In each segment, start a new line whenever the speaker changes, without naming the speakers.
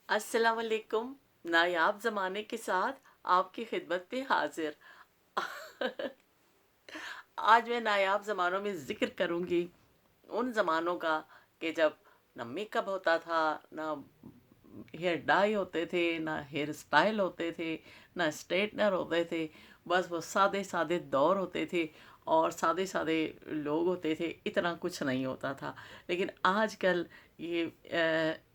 अस्सलाम वालेकुम। नायाब ज़माने के साथ आपकी खिदमत पे हाजिर। आज मैं नायाब ज़मानों में ज़िक्र करूँगी उन ज़मानों का कि जब ना मेकअप होता था, ना हेयर डाई होते थे, ना हेयर स्टाइल होते थे, ना स्ट्रेटनर होते थे। बस वो सादे सादे दौर होते थे और सादे सादे लोग होते थे, इतना कुछ नहीं होता था। लेकिन आजकल ये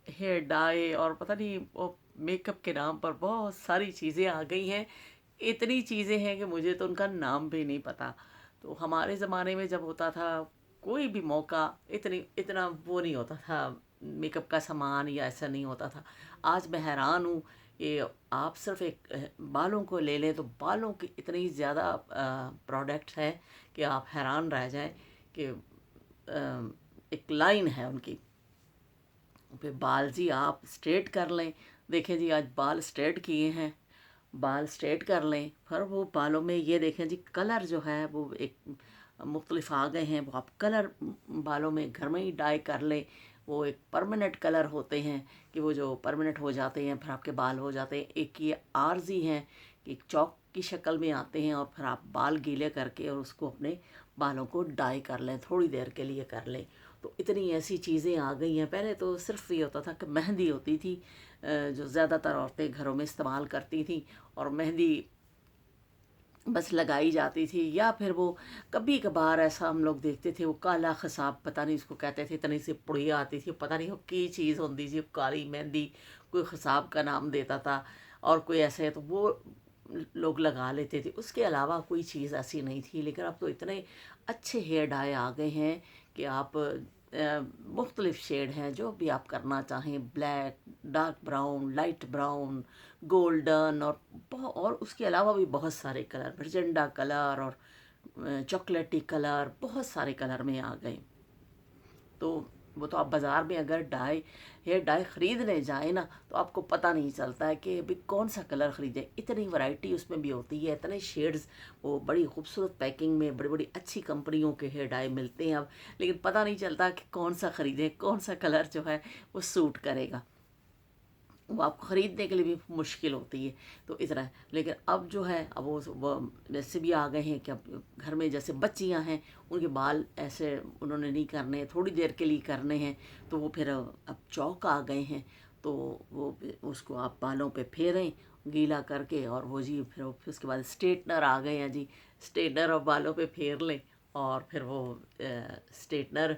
हेयर डाई और पता नहीं वो मेकअप के नाम पर बहुत सारी चीज़ें आ गई हैं। इतनी चीज़ें हैं कि मुझे तो उनका नाम भी नहीं पता। तो हमारे ज़माने में जब होता था कोई भी मौका, इतनी इतना वो नहीं होता था, मेकअप का सामान या ऐसा नहीं होता था। आज मैं हैरान हूँ, ये आप सिर्फ एक बालों को ले लें तो बालों की इतनी ज़्यादा प्रोडक्ट है कि आप हैरान रह जाएं कि एक लाइन है उनकी। फिर बाल जी आप स्ट्रेट कर लें, देखें जी आज बाल स्ट्रेट किए हैं, बाल स्ट्रेट कर लें। फिर वो बालों में ये देखें जी कलर जो है वो एक मुख्तलिफ आ गए हैं, वो आप कलर बालों में घर में ही डाई कर लें। वो एक परमानेंट कलर होते हैं कि वो जो परमानेंट हो जाते हैं, फिर आपके बाल हो जाते हैं। एक ये आर्जी हैं कि एक चौक की शक्ल में आते हैं और फिर आप बाल गीले करके और उसको अपने बालों को डाई कर लें, थोड़ी देर के लिए कर लें। तो इतनी ऐसी चीज़ें आ गई हैं। पहले तो सिर्फ ये होता था कि मेहंदी होती थी, जो ज़्यादातर औरतें घरों में इस्तेमाल करती थी, और मेहंदी बस लगाई जाती थी। या फिर वो कभी कभार ऐसा हम लोग देखते थे, वो काला खसाब पता नहीं उसको कहते थे, इतनी सी पुड़िया आती थी, पता नहीं वो की चीज़ होती थी, काली मेहंदी, कोई खसाब का नाम देता था। और कोई ऐसे तो वो लोग लगा लेते थे, उसके अलावा कोई चीज़ ऐसी नहीं थी। लेकिन अब तो इतने अच्छे हेयर डाई आ गए हैं कि आप मुख्तलिफ शेड हैं, जो भी आप करना चाहें, black, dark brown, light brown, golden, और उसके अलावा भी बहुत सारे कलर, मजेंडा कलर और चॉकलेटी कलर, बहुत सारे कलर में आ गए। तो वो तो आप बाज़ार में अगर हेयर डाई ख़रीदने जाए ना, तो आपको पता नहीं चलता है कि अभी कौन सा कलर ख़रीदें। इतनी वैरायटी उसमें भी होती है, इतने शेड्स, वो बड़ी खूबसूरत पैकिंग में बड़ी बड़ी अच्छी कंपनियों के हेयर डाई मिलते हैं अब। लेकिन पता नहीं चलता कि कौन सा ख़रीदें, कौन सा कलर जो है वो सूट करेगा। वो आपको ख़रीदने के लिए भी मुश्किल होती है। तो इस तरह, लेकिन अब जो है, अब वो वैसे भी आ गए हैं कि अब घर में जैसे बच्चियां हैं, उनके बाल ऐसे उन्होंने नहीं करने, थोड़ी देर के लिए करने हैं। तो वो फिर अब चौक आ गए हैं, तो वो उसको आप बालों पे फेरें गीला करके, और वो जी फिर उसके बाद स्ट्रेटनर आ गए हैं जी। स्ट्रेटनर और बालों पे फेर लें, और फिर वो स्ट्रेटनर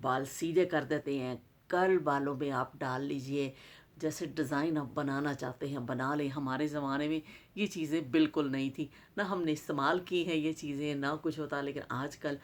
बाल सीधे कर देते हैं। कर्ल बालों में आप डाल लीजिए, जैसे डिज़ाइन आप बनाना चाहते हैं बना लें। हमारे ज़माने में ये चीज़ें बिल्कुल नहीं थी, ना हमने इस्तेमाल की हैं ये चीज़ें, ना कुछ होता। लेकिन आजकल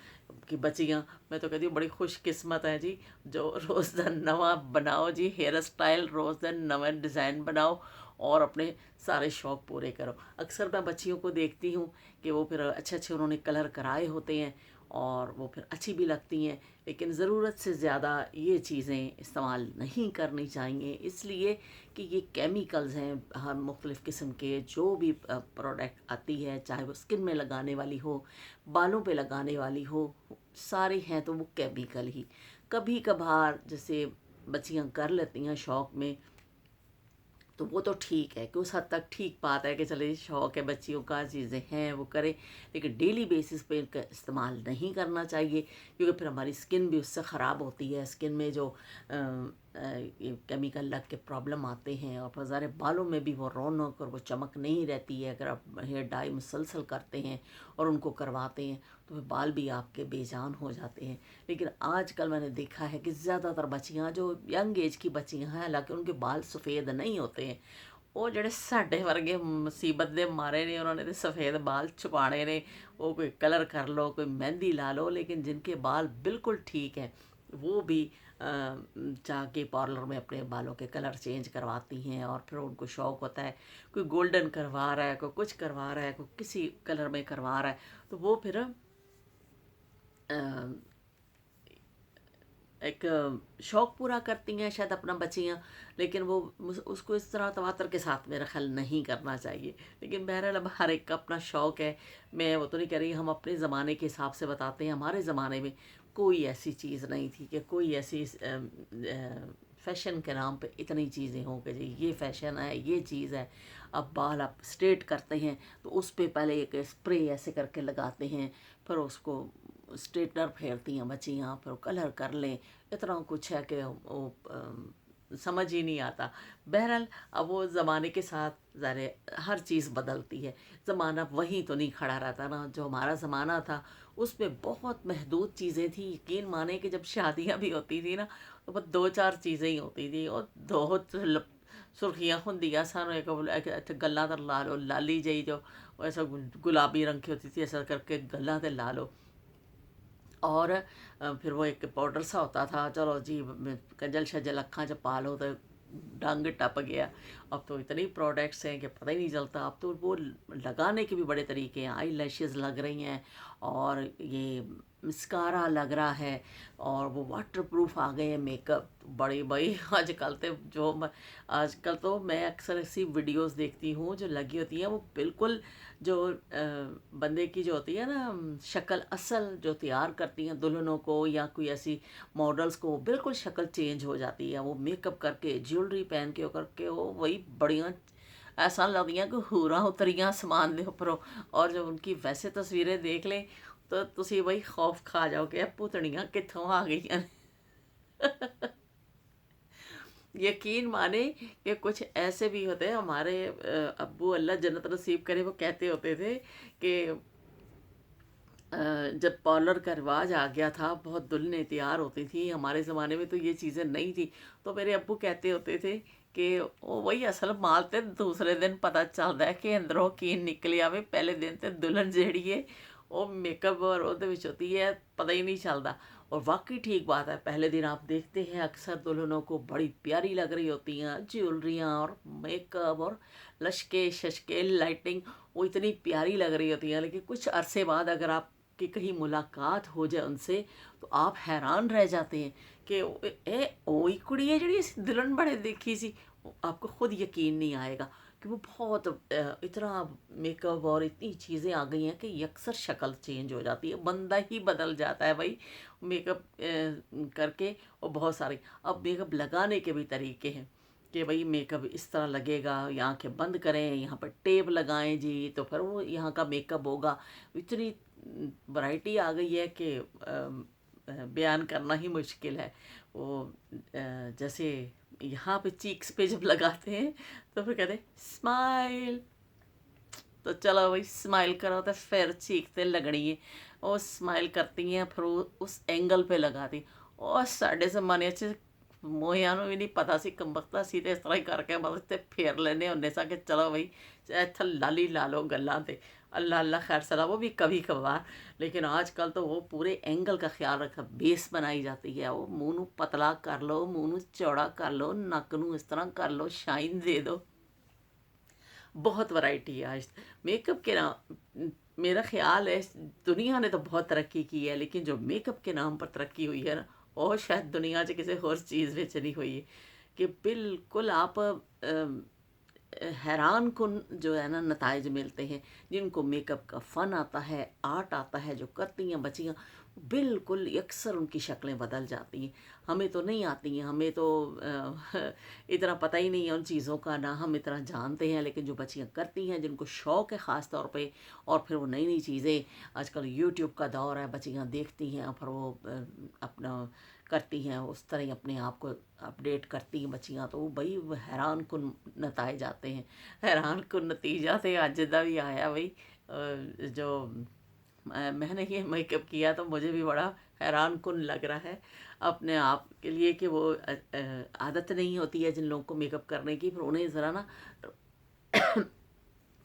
की बच्चियाँ, मैं तो कहती हूँ बड़ी खुशकिस्मत है जी, जो रोज़ दिन नवा बनाओ जी, हेयर स्टाइल रोज़ दिन नवा डिज़ाइन बनाओ और अपने सारे शौक़ पूरे करो। अक्सर मैं बच्चियों को देखती हूँ कि वो फिर अच्छे अच्छे उन्होंने कलर कराए होते हैं, और वो फिर अच्छी भी लगती हैं। लेकिन ज़रूरत से ज़्यादा ये चीज़ें इस्तेमाल नहीं करनी चाहिए, इसलिए कि ये केमिकल्स हैं हर मुख्तलिफ़ किस्म के। जो भी प्रोडक्ट आती है, चाहे वो स्किन में लगाने वाली हो, बालों पे लगाने वाली हो, सारे हैं तो वो केमिकल ही। कभी कभार जैसे बच्चियां कर लेती हैं शौक़ में, तो वो तो ठीक है कि उस हद तक ठीक बात है कि चले शौक़ है बच्चियों का, चीज़ें हैं वो करें। लेकिन डेली बेसिस पे इनका इस्तेमाल नहीं करना चाहिए, क्योंकि फिर हमारी स्किन भी उससे ख़राब होती है। स्किन में जो ये केमिकल लग के प्रॉब्लम आते हैं, और फिर ज़ाहिर बालों में भी वो रौनक और वो चमक नहीं रहती है। अगर आप हेयर डाई मुसलसल करते हैं और उनको करवाते हैं, तो फिर बाल भी आपके बेजान हो जाते हैं। लेकिन आजकल मैंने देखा है कि ज़्यादातर बच्चियां जो यंग एज की बच्चियां हैं, हालांकि उनके बाल सफ़ेद नहीं होते हैं, वो ਜਿਹੜੇ ਸਾਡੇ ਵਰਗੇ ਮੁਸੀਬਤ ਦੇ ਮਾਰੇ ਨੇ, ਉਹਨਾਂ ਨੇ ਤੇ सफ़ेद बाल छुपाने ने। वो कोई कलर कर लो, कोई मेहंदी ला लो, लेकिन जिनके बाल बिल्कुल ठीक है, वो भी जाके पार्लर में अपने बालों के कलर चेंज करवाती हैं। और फिर उनको शौक़ होता है, कोई गोल्डन करवा रहा है, कोई कुछ करवा रहा है, कोई किसी कलर में करवा रहा है, तो वो फिर एक शौक़ पूरा करती हैं शायद अपना बच्चियाँ। लेकिन वो उसको इस तरह तवातर के साथ मेरा ख्याल नहीं करना चाहिए। लेकिन बहरहाल अब हर एक का अपना शौक़ है। मैं वो तो नहीं कह रही, हम अपने ज़माने के हिसाब से बताते हैं। हमारे ज़माने में कोई ऐसी चीज़ नहीं थी कि कोई ऐसी फैशन के नाम पे इतनी चीज़ें हों कि जी ये फैशन है, ये चीज़ है। अब बाल आप स्ट्रेट करते हैं तो उस पे पहले एक स्प्रे ऐसे करके लगाते हैं, फिर उसको स्ट्रेटनर फेरती हैं बच्चियाँ, फिर कलर कर लें। इतना कुछ है कि वो समझ ही नहीं आता। बहरहाल अब वो ज़माने के साथ ज़ाहिर हर चीज़ बदलती है। ज़माना वहीं तो नहीं खड़ा रहता ना। जो हमारा ज़माना था उसमें बहुत महदूद चीज़ें थी। यकीन माने कि जब शादियाँ भी होती थी ना तो बस 2-4 चीज़ें ही होती थी, और दो सुर्खियाँ ਹੁੰਦੀਆਂ ਸਨ, एक ਇੱਥੇ ਗੱਲਾਂ ਤੇ ਲਾ ਲਓ ਲਾਲੀ ਜਿਹੀ जो ऐसा गुलाबी रंग की होती थी, ऐसा करके गल्ला ते ला लो। और फिर वो एक पाउडर सा होता था, चलो जी कजल शजल अक्खां च पा लो तो डंग टप गया। अब तो इतनी प्रोडक्ट्स हैं कि पता ही नहीं चलता। अब तो वो लगाने के भी बड़े तरीके हैं, आई लैशेज़ लग रही हैं, और ये मस्कारा लग रहा है, और वो वाटर प्रूफ आ गए हैं मेकअप बड़े भाई। आजकल तो आजकल तो मैं अक्सर ऐसी वीडियोस देखती हूँ जो लगी होती हैं, वो बिल्कुल जो बंदे की जो होती है ना शक्ल असल जो तैयार करती हैं दुल्हनों को या कोई ऐसी मॉडल्स को, बिल्कुल शक्ल चेंज हो जाती है। वो मेकअप करके ज्वेलरी पहन के करके वो वही बढ़िया ऐसा लगदियां कि हूरां उतरियां आसमान दे उपरों। और जब उनकी वैसे तस्वीरें देख लें तो तुसी वही खौफ खा जाओगे भूतड़ियां कित्थों आ गई। यकीन माने कि कुछ ऐसे भी होते हैं हमारे अब्बू अल्लाह जन्नत नसीब करे, वो कहते होते थे कि जब पार्लर का रिवाज आ गया था बहुत दुल्हनें तैयार होती थी, हमारे ज़माने में तो ये चीज़ें नहीं थी। तो मेरे अब्बू कहते होते थे कि ਉਹ ਵਈ ਅਸਲ ਮਾਲ ਤੇ ਦੂਸਰੇ ਦਿਨ ਪਤਾ ਚੱਲਦਾ ਹੈ ਕਿ ਅੰਦਰੋਂ ਕੀ ਨਿਕਲ ਆਵੇ, ਪਹਿਲੇ ਦਿਨ ਤੇ ਦੁਲਹਨ ਜਿਹੜੀ ਹੈ वो मेकअप और ਉਹਦੇ ਵਿੱਚ होती है पता ही नहीं चलता। और वाकई ठीक बात है, पहले दिन आप देखते हैं अक्सर दुल्हनों को बड़ी प्यारी लग रही होती हैं, ज्वेलरियाँ और मेकअप और लशके शशके लाइटिंग, वो इतनी प्यारी लग रही होती हैं। लेकिन कुछ अरसे बाद अगर आप कि कहीं मुलाकात हो जाए उनसे तो आप हैरान रह जाते हैं कि ओही कुड़ी है जी ਅਸੀਂ दुल्हन बड़े देखी सी। आपको खुद यकीन नहीं आएगा कि वो बहुत इतना मेकअप और इतनी चीज़ें आ गई हैं कि अक्सर शक्ल चेंज हो जाती है, बंदा ही बदल जाता है भाई मेकअप करके। और बहुत सारे अब मेकअप लगाने के भी तरीके हैं कि भाई मेकअप इस तरह लगेगा, यहाँ आंखें बंद करें, यहाँ पर टेप लगाएं जी तो फिर वो यहाँ का मेकअप होगा। इतनी वैरायटी आ गई है कि बयान करना ही मुश्किल है। वो जैसे यहाँ पे चीक्स पे जब लगाते हैं तो फिर कहते हैं स्माइल, तो चलो भाई स्माइल करो तो फिर चीख ते लगनी है। वो स्माइल करती हैं फिर वो उस एंगल पे लगाती। और साढ़े ज़माने च मोहियां ਨੂੰ ਵੀ ਨਹੀਂ ਪਤਾ ਸੀ ਕੰਬਖਤਾ ਸੀ ਤੇ ਇਸ ਤਰ੍ਹਾਂ ਹੀ ਕਰਕੇ ਬਸ ਤੇ ਫੇਰ ਲੈਨੇ ਹੁੰਦੇ ਸਾਂ कि चलो भाई ਇੱਥੇ ਲਾਲੀ ਲਾ ਲਓ ਗੱਲਾਂ ਤੇ अल्लाह अल्लाह खैर सला, वो भी कभी कभार। लेकिन आजकल तो वो पूरे एंगल का ख्याल रखा, बेस बनाई जाती है। वो मुँह नू पतला कर लो, मुँह नू चौड़ा कर लो, नक नू इस तरह कर लो, शाइन दे दो। बहुत वैरायटी है आज मेकअप के नाम। मेरा ख्याल है दुनिया ने तो बहुत तरक्की की है, लेकिन जो मेकअप के नाम पर तरक्की हुई है ना वो शायद दुनिया 'ਚ ਕਿਸੇ ਹੋਰ चीज़ ਵਿੱਚ नहीं हुई है। कि बिल्कुल आप हैरान कुन जो है ना नताइज मिलते हैं। जिनको मेकअप का फ़न आता है, आर्ट आता है, जो करती हैं बच्चियाँ, बिल्कुल अक्सर उनकी शक्लें बदल जाती हैं। हमें तो नहीं आती हैं, हमें तो इतना पता ही नहीं है उन चीज़ों का, ना हम इतना जानते हैं। लेकिन जो बच्चियाँ करती हैं, जिनको शौक़ है ख़ास तौर पे, और फिर वो नई नई चीज़ें, आजकल यूट्यूब का दौर है, बच्चियाँ देखती हैं फिर वो अपना करती हैं, उस तरह ही अपने आप को अपडेट करती हैं बच्चियाँ। तो बई वो हैरान कुन नताए जाते हैं। हैरान कुन नतीजा तो अज का भी आया बई जो मैंने ये मेकअप किया तो मुझे भी बड़ा हैरान कुन लग रहा है अपने आप के लिए कि वो आदत नहीं होती है जिन लोगों को मेकअप करने की, फिर उन्हें ज़रा ना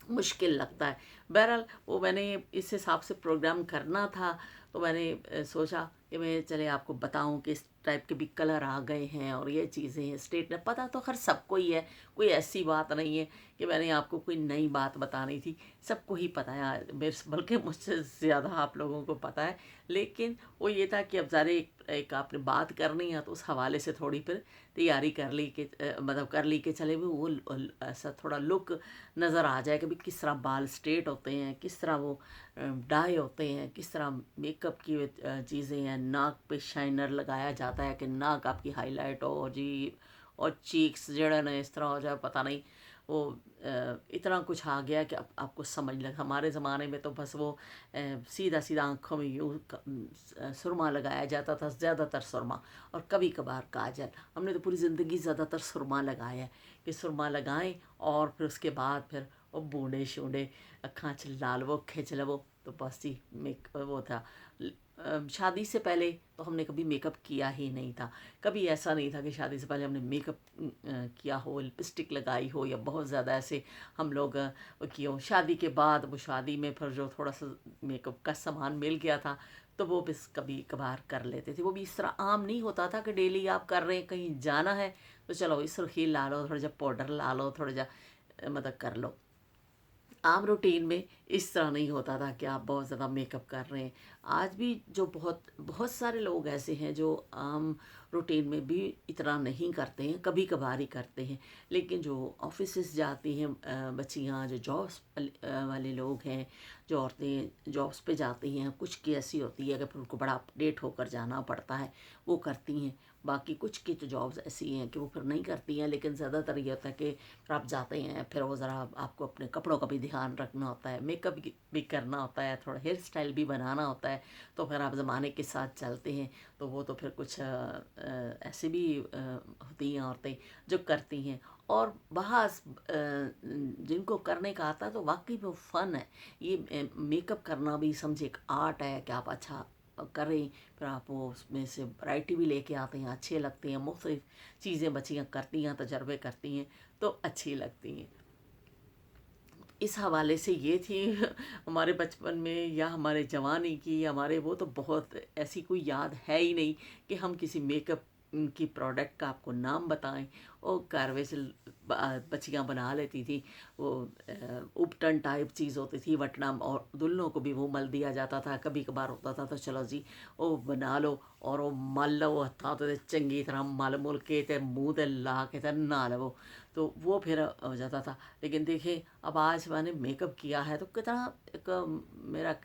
मुश्किल लगता है। बहरहाल वो मैंने इस हिसाब से प्रोग्राम करना था तो मैंने सोचा कि मैं चले आपको बताऊं कि इस टाइप के भी कलर आ गए हैं और ये चीज़ें हैं। स्टेट पता तो खैर सबको ही है, कोई ऐसी बात नहीं है कि मैंने आपको कोई नई बात बतानी थी, सबको ही पता है, मेरे बल्कि मुझसे ज़्यादा आप लोगों को पता है। लेकिन वो ये था कि अब ज़रा एक आपने बात करनी है तो उस हवाले से थोड़ी फिर तैयारी कर ली कि मतलब कर ली कि चले भी वो ऐसा थोड़ा लुक नज़र आ जाए कि भाई किस तरह बाल स्ट्रेट होते हैं, किस तरह वो डाई होते हैं, किस तरह मेकअप की चीज़ें हैं। नाक पे शाइनर लगाया जाता है कि नाक आपकी हाईलाइट हो जी, और चीक्स जड़ा ना इस तरह हो जाए, पता नहीं वो इतना कुछ आ गया कि अब आपको समझ लग। हमारे ज़माने में तो बस वो सीधा सीधा आँखों में यूँ सुरमा लगाया जाता था, ज़्यादातर सुरमा, और कभी कभार काजल। हमने तो पूरी ज़िंदगी ज़्यादातर सुरमा लगाया है कि सुरमा लगाएं, और फिर उसके बाद फिर वो बूढ़े शूढ़े अक्खां च ला लवो, खिंच लवो, तो बस ही मेक वो था। शादी से पहले तो हमने कभी मेकअप किया ही नहीं था। कभी ऐसा नहीं था कि शादी से पहले हमने मेकअप किया हो, लिपस्टिक लगाई हो, या बहुत ज़्यादा ऐसे हम लोग वो किए हो। शादी के बाद वो शादी में फिर जो थोड़ा सा मेकअप का सामान मिल गया था, तो वो बस कभी कभार कर लेते थे। वो भी इस तरह आम नहीं होता था कि डेली आप कर रहे हैं, कहीं जाना है तो चलो इस सुर्खी ला लो, थोड़ा जा पाउडर ला लो, थोड़ा जा मतलब कर लो। आम रूटीन में इस तरह नहीं होता था कि आप बहुत ज़्यादा मेकअप कर रहे हैं। आज भी जो बहुत बहुत सारे लोग ऐसे हैं जो आम रूटीन में भी इतना नहीं करते हैं, कभी कभार ही करते हैं। लेकिन जो ऑफिसेस जाती हैं बच्चियां, जो जॉब्स वाले लोग हैं, जो औरतें जॉब्स पे जाती हैं, कुछ की ऐसी होती है कि फिर उनको बड़ा अपडेट होकर जाना पड़ता है, वो करती हैं। बाकी कुछ की तो जॉब्स ऐसी हैं कि वो फिर नहीं करती हैं। लेकिन ज़्यादातर ये होता है कि फिर आप जाते हैं, फिर वो ज़रा आपको अपने कपड़ों का भी ध्यान रखना होता है, मेकअप भी करना होता है, थोड़ा हेयर स्टाइल भी बनाना होता है। तो फिर आप ज़माने के साथ चलते हैं, तो वो तो फिर कुछ ऐसे भी होती हैं औरतें जो करती हैं। और बहास जिनको करने का आता है तो वाकई में वो फ़न है। ये मेकअप करना भी समझे एक आर्ट है कि आप अच्छा करें। फिर आप वो उसमें से वैरायटी भी लेके आते हैं, अच्छे लगते हैं। मुख्तलिफ चीज़ें बच्चियाँ करती हैं, तजर्बे करती हैं, तो अच्छी लगती हैं। इस हवाले से ये थी हमारे बचपन में या हमारे जवानी की, हमारे वो तो बहुत ऐसी कोई याद है ही नहीं कि हम किसी मेकअप की प्रोडक्ट का आपको नाम बताएं। और घर वैसे बच्चियाँ बना लेती थी वो उपटन टाइप चीज़ होती थी, वटना, और दुल्हनों को भी वो मल दिया जाता था। कभी कभार होता था तो चलो जी वो बना लो, और वो मल लो हत्थां तो चंगी तरह मल मुल के ते मुँह ते ला के ते नहा लवो, तो वो फिर हो जाता था। लेकिन देखें अब आज मैंने मेकअप किया है तो कितना एक मेरा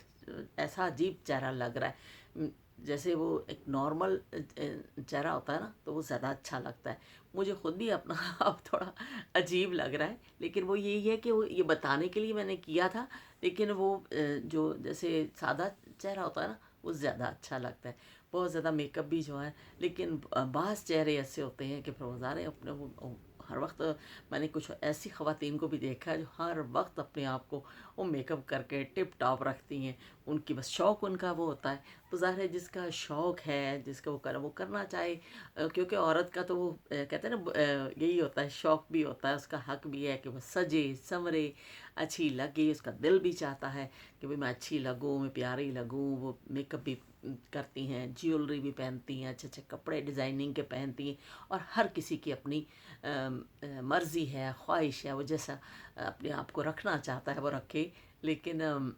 ऐसा अजीब चेहरा लग रहा है। जैसे वो एक नॉर्मल चेहरा होता है ना, तो वो ज़्यादा अच्छा लगता है। मुझे खुद भी अपना अब थोड़ा अजीब लग रहा है, लेकिन वो यही है कि वो ये बताने के लिए मैंने किया था। लेकिन वो जो जैसे सादा चेहरा होता है ना, वो ज़्यादा अच्छा लगता है। बहुत ज़्यादा मेकअप भी जो है, लेकिन बाज़ चेहरे ऐसे होते हैं कि रोज़ाना अपने वो हर वक्त। मैंने कुछ ऐसी ख़वातीन को भी देखा है जो हर वक्त अपने आप को वो मेकअप करके टिप टॉप रखती हैं। उनकी बस शौक़ उनका वो होता है। तो ज़ाहिर है जिसका शौक़ है, जिसका वो करना चाहे। क्योंकि औरत का तो वो कहते हैं ना यही होता है, शौक़ भी होता है, उसका हक भी है कि वो सजे संवरे, अच्छी लगे। उसका दिल भी चाहता है कि भाई मैं अच्छी लगूँ, मैं प्यारी लगूँ। वो मेकअप भी करती हैं, ज्वेलरी भी पहनती हैं, अच्छे अच्छे कपड़े डिज़ाइनिंग के पहनती हैं। और हर किसी की अपनी मर्ज़ी है, ख्वाहिश है, वो जैसा अपने आप को रखना चाहता है वो रखे। लेकिन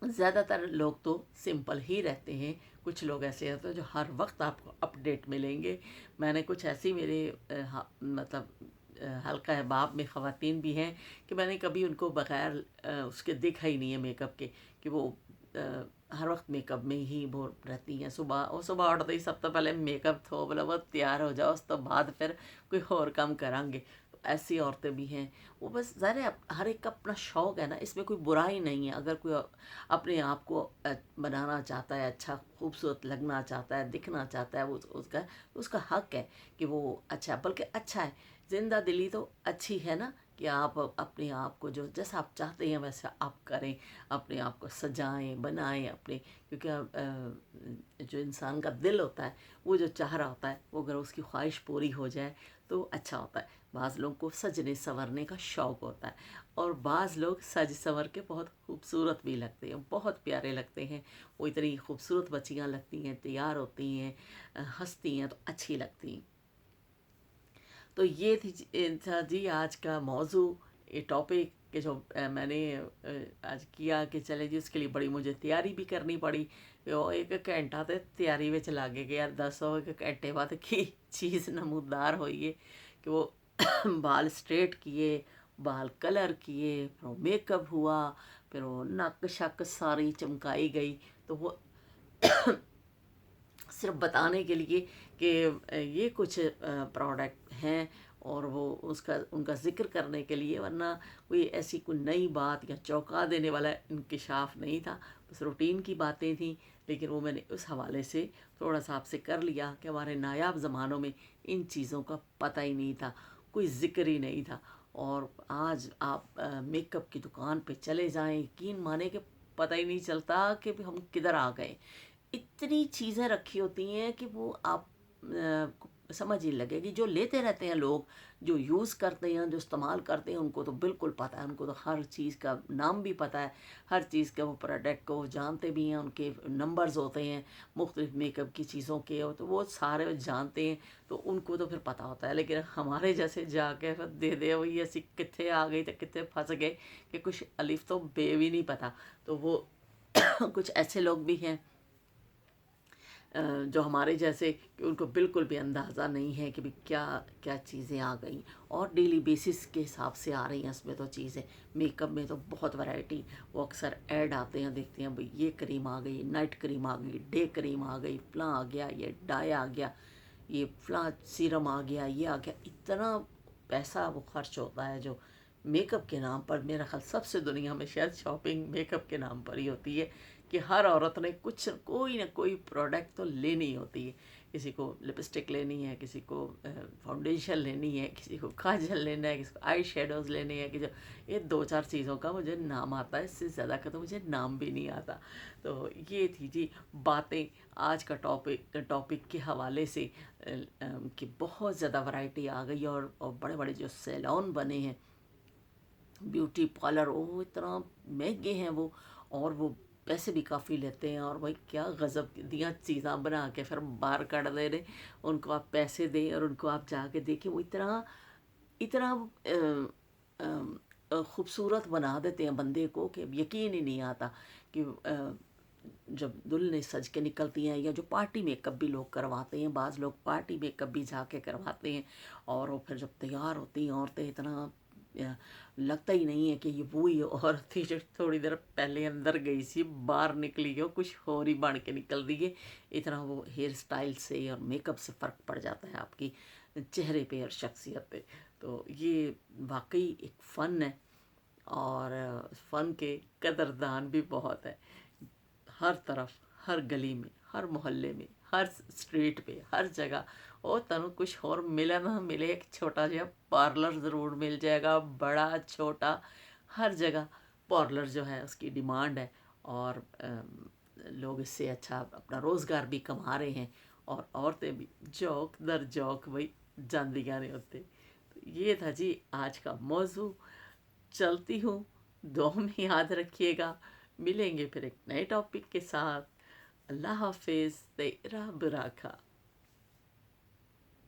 ज़्यादातर लोग तो सिंपल ही रहते हैं। कुछ लोग ऐसे होते हैं जो हर वक्त आपको अपडेट मिलेंगे। मैंने कुछ ऐसी मेरे मतलब हल्का है बाप में ख़वातीन भी हैं कि मैंने कभी उनको बग़ैर उसके देखा ही नहीं है मेकअप के, कि वो हर वक्त मेकअप में ही वो रहती हैं। सुबह उठते ही सबसे पहले मेकअप थो बोला वो तैयार हो जाओ, उस तो बाद फिर कोई और काम करांगे। तो ऐसी औरतें भी हैं। वो बस ज़ाहिर है हर एक का अपना शौक़ है ना, इसमें कोई बुराई नहीं है। अगर कोई अपने आप को बनाना चाहता है, अच्छा खूबसूरत लगना चाहता है, दिखना चाहता है, वो उसका हक है कि वो अच्छा, बल्कि अच्छा है। जिंदा दिली तो अच्छी है ना, कि आप अपने आप को जो जैसा आप चाहते हैं वैसा आप करें, अपने आप को सजाएं बनाएं अपने। क्योंकि जो इंसान का दिल होता है, वो जो चाह रहा होता है, वो अगर उसकी ख्वाहिश पूरी हो जाए तो अच्छा होता है। बाज़ लोगों को सजने संवरने का शौक़ होता है, और बाज़ लोग सज संवर के बहुत खूबसूरत भी लगते हैं, बहुत प्यारे लगते हैं। वो इतनी खूबसूरत बच्चियाँ लगती हैं, तैयार होती हैं, हंसती हैं, तो अच्छी लगती हैं। तो ये थी था जी आज का मौजू, ये टॉपिक के जो मैंने आज किया कि चले जी, उसके लिए बड़ी मुझे तैयारी भी करनी पड़ी। वो एक घंटा तो तैयारी में चला गया। दसो एक घंटे बाद की चीज़ नमूदार हुई है कि वो बाल स्ट्रेट किए, बाल कलर किए, फिर वो मेकअप हुआ, फिर वो नक शक सारी चमकाई गई। तो वो सिर्फ बताने के लिए कि ये कुछ प्रोडक्ट हैं और वो उसका उनका ज़िक्र करने के लिए, वरना कोई ऐसी कोई नई बात या चौंका देने वाला इंकिशाफ नहीं था, बस रूटीन की बातें थी। लेकिन वो मैंने उस हवाले से थोड़ा सा आपसे कर लिया कि हमारे नायाब ज़मानों में इन चीज़ों का पता ही नहीं था, कोई ज़िक्र ही नहीं था। और आज आप मेकअप की दुकान पे चले जाएं, यकीन माने कि पता ही नहीं चलता कि भी हम किधर आ गए। इतनी चीज़ें रखी होती हैं कि वो आप समझ ही लगेगी। जो लेते रहते हैं लोग, जो यूज़ करते हैं, जो इस्तेमाल करते हैं, उनको तो बिल्कुल पता है, उनको तो हर चीज़ का नाम भी पता है, हर चीज़ के वो प्रोडक्ट को जानते भी हैं, उनके नंबर्स होते हैं मुख्तलिफ मेकअप की चीज़ों के, तो वो सारे जानते हैं, तो उनको तो फिर पता होता है। लेकिन हमारे जैसे जाके फिर दे दे वही ऐसी कितने आ गई तो कितने फंस गए कि कुछ अलिफ तो बे भी नहीं पता। तो वो कुछ ऐसे लोग भी हैं जो हमारे जैसे कि उनको बिल्कुल भी अंदाज़ा नहीं है कि भी क्या क्या चीज़ें आ गई और डेली बेसिस के हिसाब से आ रही हैं। इसमें तो चीज़ें मेकअप में तो बहुत वैरायटी, वो अक्सर ऐड आते हैं, देखते हैं भाई ये क्रीम आ गई, नाइट क्रीम आ गई, डे क्रीम आ गई, फलां आ गया, ये डाई आ गया, ये फलां सीरम आ गया, ये आ गया। इतना पैसा वो खर्च होता है जो मेकअप के नाम पर। मेरा ख्याल सबसे दुनिया में शायद शॉपिंग मेकअप के नाम पर ही होती है कि हर औरत ने कुछ कोई ना कोई प्रोडक्ट तो लेनी ही होती है। किसी को लिपस्टिक लेनी है, किसी को फाउंडेशन लेनी है, किसी को काजल लेना है, किसी को आई शेडोज़ लेने हैं, कि जो ये दो चार चीज़ों का मुझे नाम आता है, इससे ज़्यादा का तो मुझे नाम भी नहीं आता। तो ये थी जी बातें आज का टॉपिक के हवाले से कि बहुत ज़्यादा वैरायटी आ गई और बड़े बड़े जो सैलून बने हैं, ब्यूटी पार्लर, वो इतना महंगे हैं वो, और वो पैसे भी काफ़ी लेते हैं। और भाई क्या गज़ब दियाँ चीज़ां बना के फिर बाहर काट दे रहे, उनको आप पैसे दें और उनको आप जाके देखें, वो इतना इतना खूबसूरत बना देते हैं बंदे को कि यकीन ही नहीं आता कि जब दुल्हनें सज के निकलती हैं, या जो पार्टी मेकअप भी लोग करवाते हैं, बाज़ लोग पार्टी मेकअप भी जाके करवाते हैं, और वो फिर जब तैयार होती हैं औरतें, इतना लगता ही नहीं है कि ये वही औरत थी जो थोड़ी देर पहले अंदर गई सी, बाहर निकली हो कुछ और ही बन के निकल दी है। इतना वो हेयर स्टाइल से और मेकअप से फ़र्क पड़ जाता है आपकी चेहरे पे और शख्सियत पे। तो ये वाकई एक फ़न है, और फ़न के कदरदान भी बहुत है। हर तरफ, हर गली में, हर मोहल्ले में, हर स्ट्रीट पे, हर जगह। और तनु कुछ और मिले ना मिले, एक छोटा सा पार्लर ज़रूर मिल जाएगा, बड़ा छोटा हर जगह पार्लर जो है उसकी डिमांड है। और लोग इससे अच्छा अपना रोज़गार भी कमा रहे हैं, और औरतें भी जौक दर जौक भाई जानदिया नहीं होते। तो ये था जी आज का मौजू। चलती हूँ, दुआ में याद रखिएगा। मिलेंगे फिर एक नए टॉपिक के साथ। अल्लाह हाफिज़, तेरा बुराका।